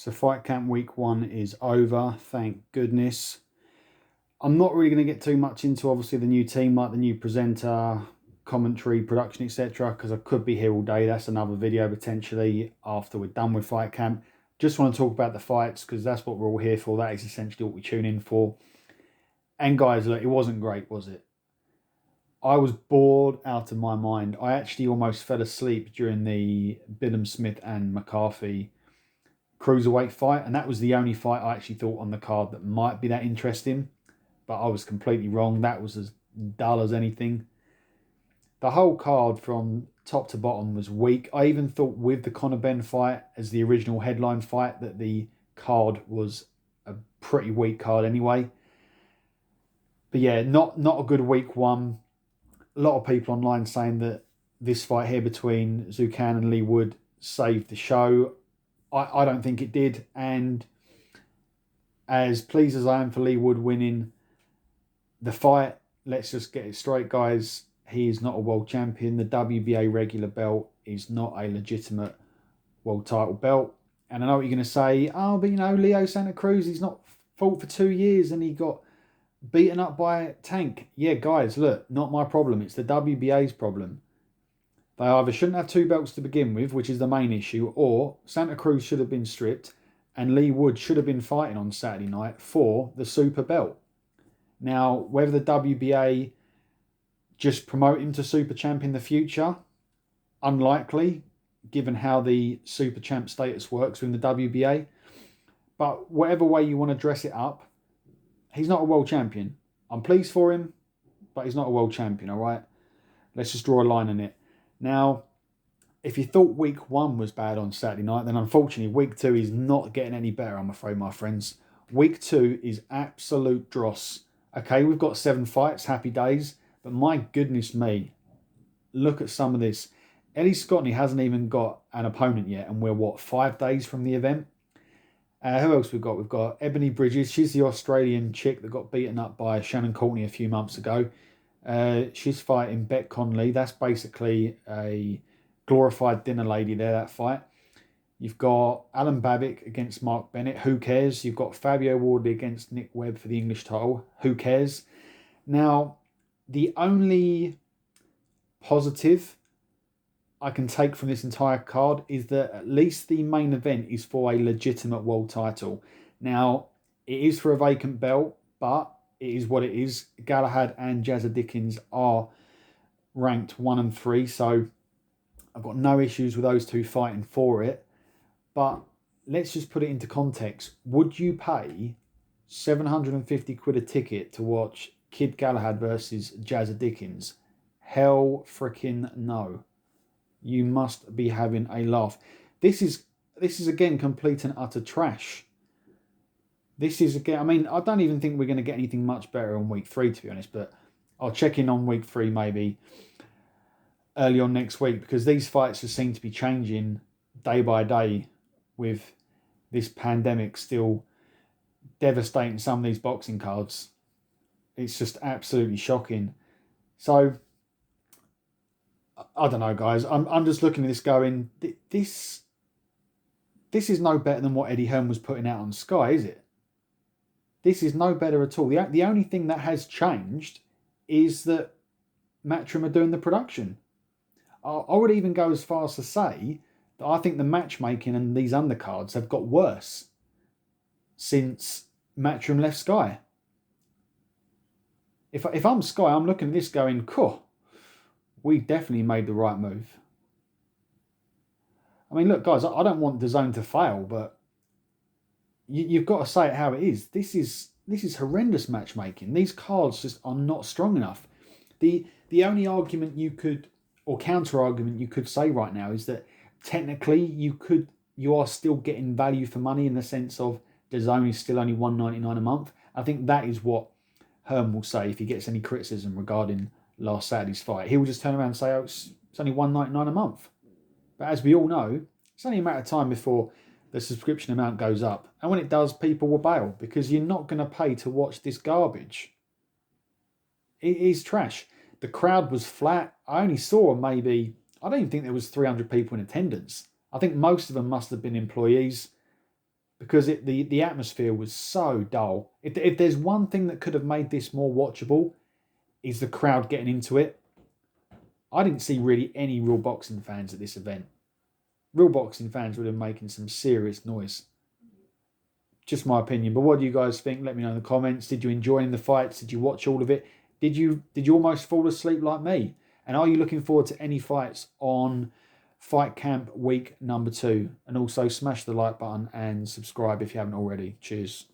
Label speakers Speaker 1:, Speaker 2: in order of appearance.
Speaker 1: So Fight Camp Week 1 is over, thank goodness. I'm not really going to get too much into obviously the new team, like the new presenter, commentary, production, etc. because I could be here all day. That's another video potentially after we're done with Fight Camp. Just want to talk about the fights because that's what we're all here for. That is essentially what we tune in for. And guys, look, it wasn't great, was it? I was bored out of my mind. I actually almost fell asleep during the Billum Smith and McCarthy cruiserweight fight, and that was the only fight I actually thought on the card that might be that interesting, but I was completely wrong. That was as dull as anything. The whole card from top to bottom was weak. I even thought with the Conor Benn fight as the original headline fight that the card was a pretty weak card anyway. But yeah, not a good week one. A lot of people online saying that this fight here between Zucan and Lee Wood saved the show. I don't think it did, and as pleased as I am for Lee Wood winning the fight, let's just get it straight, guys. He is not a world champion. The WBA regular belt is not a legitimate world title belt. And I know what you're going to say. Oh, but Leo Santa Cruz, he's not fought for 2 years and he got beaten up by Tank. Yeah, guys, look, not my problem. It's the WBA's problem. They either shouldn't have 2 belts to begin with, which is the main issue, or Santa Cruz should have been stripped and Lee Wood should have been fighting on Saturday night for the super belt. Now, whether the WBA just promote him to super champ in the future, unlikely, given how the super champ status works within the WBA. But whatever way you want to dress it up, he's not a world champion. I'm pleased for him, but he's not a world champion, all right? Let's just draw a line in it. Now, if you thought week 1 was bad on Saturday night, then unfortunately week 2 is not getting any better, I'm afraid, my friends. Week 2 is absolute dross. Okay, we've got 7 fights, happy days, but my goodness me, look at some of this. Ellie Scotney hasn't even got an opponent yet, and we're, 5 days from the event? Who else we've got? We've got Ebony Bridges. She's the Australian chick that got beaten up by Shannon Courtney a few months ago. She's fighting Bet Conley. That's basically a glorified dinner lady there, that fight. You've got Alan Babic against Mark Bennett. Who cares? You've got Fabio Wardley against Nick Webb for the English title. Who cares? Now, the only positive I can take from this entire card is that at least the main event is for a legitimate world title. Now, it is for a vacant belt, but it is what it is. Galahad and Jazza Dickens are ranked 1 and 3, so I've got no issues with those two fighting for it. But let's just put it into context. Would you pay 750 quid a ticket to watch Kid Galahad versus Jazza Dickens? Hell freaking no. You must be having a laugh. This is again complete and utter trash. This is again, I mean, I don't even think we're going to get anything much better on week 3, to be honest, but I'll check in on week 3 maybe early on next week, because these fights just seem to be changing day by day with this pandemic still devastating some of these boxing cards. It's just absolutely shocking. So, I don't know, guys. I'm just looking at this going, this is no better than what Eddie Hearn was putting out on Sky, is it? This is no better at all. The only thing that has changed is that Matchroom are doing the production. I would even go as far as to say that I think the matchmaking and these undercards have got worse since Matchroom left Sky. If I'm Sky, I'm looking at this going, cool, we definitely made the right move. I mean, look, guys, I don't want DAZN to fail, but you've got to say it how it is. This is horrendous matchmaking. These cards just are not strong enough. The only argument you could, or counter argument you could say right now, is that technically you are still getting value for money in the sense of DAZN is still only $1.99 a month. I think that is what Hearn will say if he gets any criticism regarding last Saturday's fight. He will just turn around and say, oh, it's only $1.99 a month. But as we all know, it's only a matter of time before the subscription amount goes up. And when it does, people will bail because you're not going to pay to watch this garbage. It is trash. The crowd was flat. I only saw maybe, I don't even think there was 300 people in attendance. I think most of them must have been employees because the atmosphere was so dull. If there's one thing that could have made this more watchable, is the crowd getting into it. I didn't see really any real boxing fans at this event. Real boxing fans would have been making some serious noise. Just my opinion. But what do you guys think? Let me know in the comments. Did you enjoy the fights? Did you watch all of it? Did you almost fall asleep like me? And are you looking forward to any fights on Fight Camp week number 2? And also smash the like button and subscribe if you haven't already. Cheers.